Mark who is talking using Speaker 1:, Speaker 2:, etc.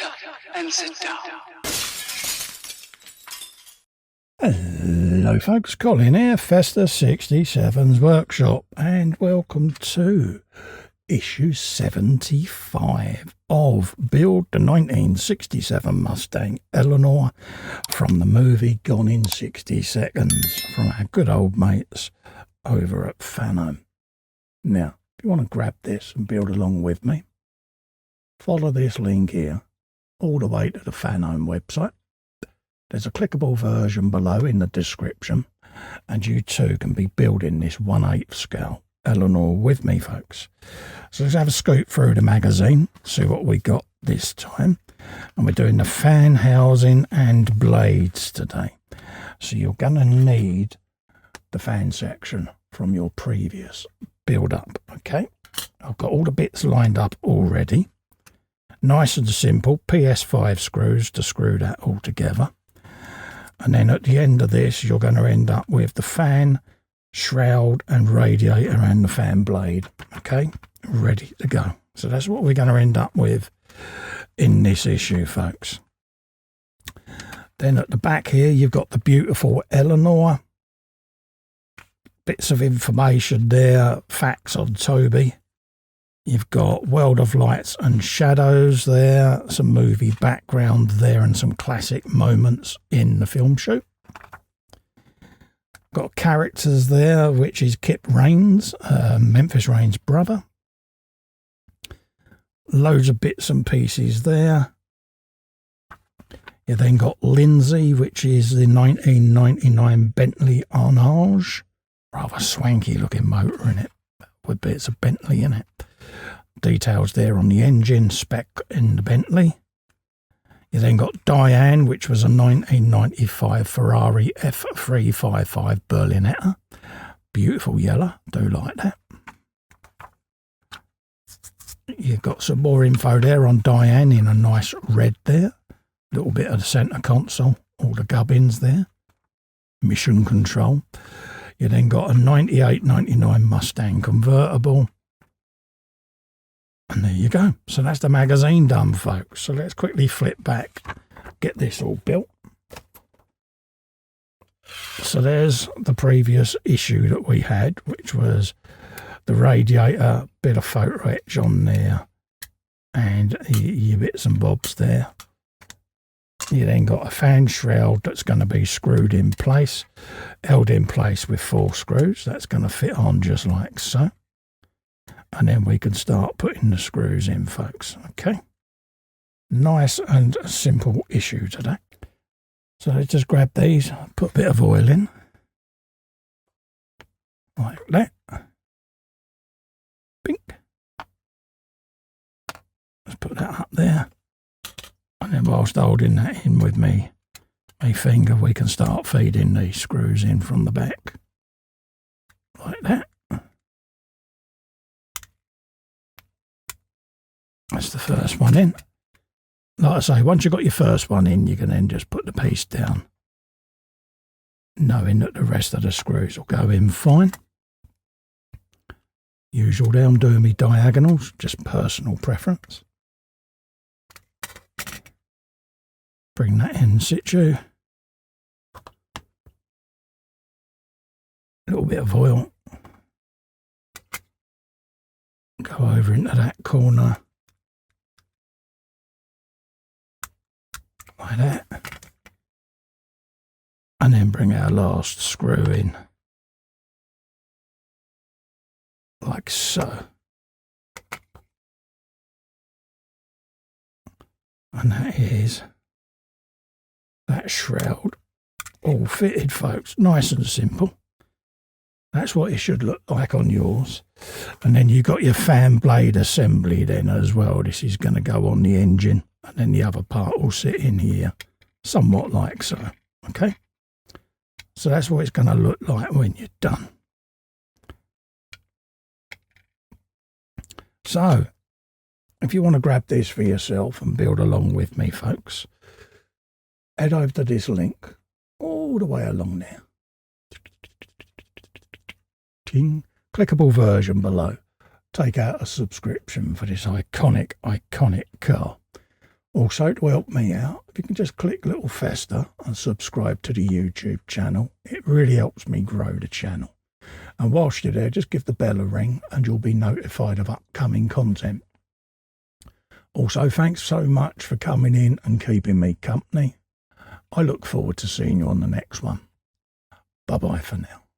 Speaker 1: up and sit down.
Speaker 2: Hello folks, Colin here, Festa 67's Workshop, and welcome to issue 75 of Build the 1967 Mustang Eleanor from the movie Gone in 60 Seconds from our good old mates over at Fanhome. Now, if you want to grab this and build along with me, follow this link here all the way to the Fanhome website. There's a clickable version below in the description, and you too can be building this 1/8 scale Eleanor with me, folks. So let's have a scoot through the magazine, see what we got this time. And we're doing the fan housing and blades today. So you're going to need the fan section from your previous build up, okay? I've got all the bits lined up already. Nice and simple, PS5 screws to screw that all together. And then at the end of this, you're going to end up with the fan, shroud and radiator and the fan blade, okay? Ready to go. So that's what we're going to end up with in this issue, folks. Then at the back here, you've got the beautiful Eleanor. Bits of information there, facts on Toby. You've got World of Lights and Shadows there, some movie background there and some classic moments in the film shoot. Got characters there, which is Kip Raines, Memphis Raines' brother. Loads of bits and pieces there. You then got Lindsay, which is the 1999 Bentley Arnage. Rather swanky looking motor in it, with bits of Bentley in it. Details there on the engine spec in the Bentley. You then got Diane, which was a 1995 Ferrari F355 Berlinetta. Beautiful yellow, do like that. You've got some more info there on Diane in a nice red there. Little bit of the centre console, all the gubbins there. Mission control. You then got a 98-99 Mustang convertible. And there you go. So that's the magazine done, folks. So let's quickly flip back, get this all built. So there's the previous issue that we had, which was the radiator, bit of photo etch on there, and your bits and bobs there. You then got a fan shroud that's going to be screwed in place, held in place with 4 screws. That's going to fit on just like so. And then we can start putting the screws in, folks. Okay. Nice and simple issue today. So let's just grab these, put a bit of oil in. Like that. Bink. Let's put that up there. And then whilst holding that in with my finger, we can start feeding these screws in from the back. Like that. That's the first one in. Like I say, once you've got your first one in, you can then just put the piece down, knowing that the rest of the screws will go in fine. Usual there, I'm doing me diagonals, just personal preference. Bring that in situ. A little bit of oil. Go over into that corner. Like that. And then bring our last screw in. Like so. And that is that shroud all fitted, folks. Nice and simple. That's what it should look like on yours. And then you got your fan blade assembly then as well. This is going to go on the engine. And then the other part will sit in here. Somewhat like so. Okay. So that's what it's going to look like when you're done. So, if you want to grab this for yourself and build along with me, folks, head over to this link all the way along there. Ting. Clickable version below. Take out a subscription for this iconic car. Also, to help me out, if you can just click little Festa and subscribe to the YouTube channel, it really helps me grow the channel. And whilst you're there, just give the bell a ring and you'll be notified of upcoming content. Also, thanks so much for coming in and keeping me company. I look forward to seeing you on the next one. Bye-bye for now.